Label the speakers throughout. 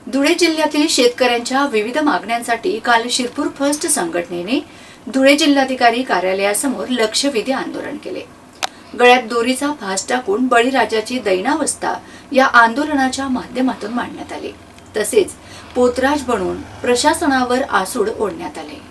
Speaker 1: धुळे जिल्ह्यातील शेतकऱ्यांच्या विविध मागण्यांसाठी काल शिरपूर फर्स्ट संघटनेने धुळे जिल्हाधिकारी कार्यालयासमोर लक्षवेधी आंदोलन केले। गळ्यात दोरीचा फास टाकून बळीराजाची दैनावस्था या आंदोलनाच्या माध्यमातून मांडण्यात आली। तसेच पोतराज बनून प्रशासनावर आसूड ओढण्यात आले।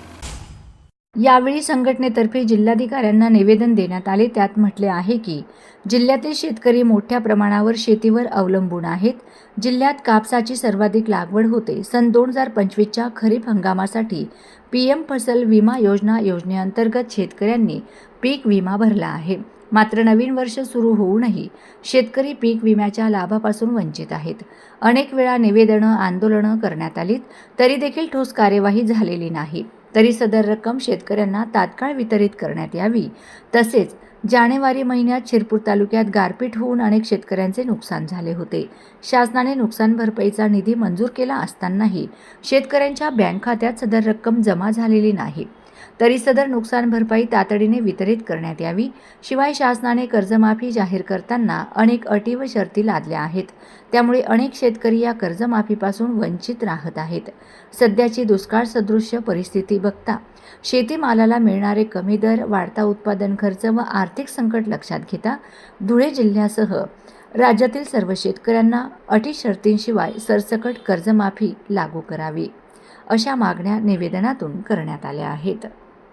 Speaker 1: यावेळी संघटनेतर्फे जिल्हाधिकाऱ्यांना निवेदन देण्यात आले। त्यात म्हटले आहे की जिल्ह्यातील शेतकरी मोठ्या प्रमाणावर शेतीवर अवलंबून आहेत। जिल्ह्यात कापसाची सर्वाधिक लागवड होते। सन 2025च्या खरीप हंगामासाठी पीएम फसल विमा योजनेअंतर्गत शेतकऱ्यांनी पीक विमा भरला आहे। मात्र नवीन वर्ष सुरू होऊनही शेतकरी पीक विम्याच्या लाभापासून वंचित आहेत। अनेक वेळा निवेदनं आंदोलनं करण्यात आलीत तरी देखील ठोस कार्यवाही झालेली नाही। तरी सदर रक्कम शेतकऱ्यांना तात्काळ वितरित करण्यात यावी। तसेच जानेवारी महिन्यात शिरपूर तालुक्यात गारपीट होऊन अनेक शेतकऱ्यांचे नुकसान झाले होते। शासनाने नुकसान भरपाईचा निधी मंजूर केला असतानाही शेतकऱ्यांच्या बँक खात्यात सदर रक्कम जमा झालेली नाही। तरी सदर नुकसान भरपाई तातडीने वितरित करण्यात यावी। शिवाय शासनाने कर्जमाफी जाहीर करताना अनेक अटी व शर्ती लादल्या आहेत। त्यामुळे अनेक शेतकरी या कर्जमाफीपासून वंचित राहत आहेत। सध्याची दुष्काळ सदृश्य परिस्थिती बघता शेतीमालाला मिळणारे कमी दर, वाढता उत्पादन खर्च व आर्थिक संकट लक्षात घेता धुळे जिल्ह्यासह राज्यातील सर्व शेतकऱ्यांना अटी शर्तींशिवाय सरसकट कर्जमाफी लागू करावी, अशा मागण्या निवेदनातून करण्यात आल्या आहेत।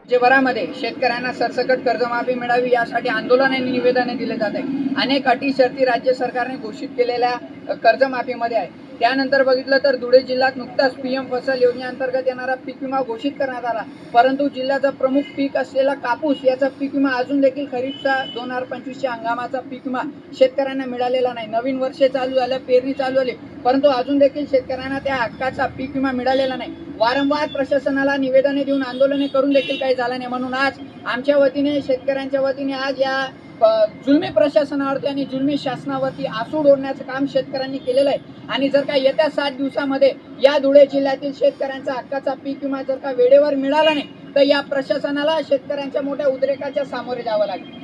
Speaker 2: राज्यभरामध्ये शेतकऱ्यांना सरसकट कर्जमाफी मिळावी यासाठी आंदोलन आणि निवेदने दिले जात आहे। अनेक अटी शर्ती राज्य सरकारने घोषित केलेल्या कर्जमाफीमध्ये आहे। त्यानंतर बघितलं तर धुळे जिल्ह्यात नुकताच पीएम फसल योजनेअंतर्गत येणारा पीक विमा घोषित करण्यात आला, परंतु जिल्ह्याचा प्रमुख पीक असलेला कापूस याचा पीक विमा अजून देखील खरीपचा 2025च्या हंगामाचा पीक विमा शेतकऱ्यांना मिळालेला नाही। नवीन वर्ष चालू झालं, पेरणी चालू झाली, परंतु अजून देखील शेतकऱ्यांना त्या हक्काचा पीक विमा मिळालेला नाही। वारंवार प्रशासनाला निवेदने देऊन आंदोलने करून देखील काही झालं नाही। म्हणून आज आमच्या वतीने, शेतकऱ्यांच्या वतीने आज या जुलमी प्रशासनावरती आणि जुलमी शासनावरती आसूड ओढण्याचं काम शेतकऱ्यांनी केलेलं आहे। आणि जर का येत्या 7 दिवसामध्ये या धुळे जिल्ह्यातील शेतकऱ्यांचा हक्काचा पीक विमा जर का वेळेवर मिळाला नाही तर या प्रशासनाला शेतकऱ्यांच्या मोठ्या उद्रेकाच्या सामोरे जावं लागेल।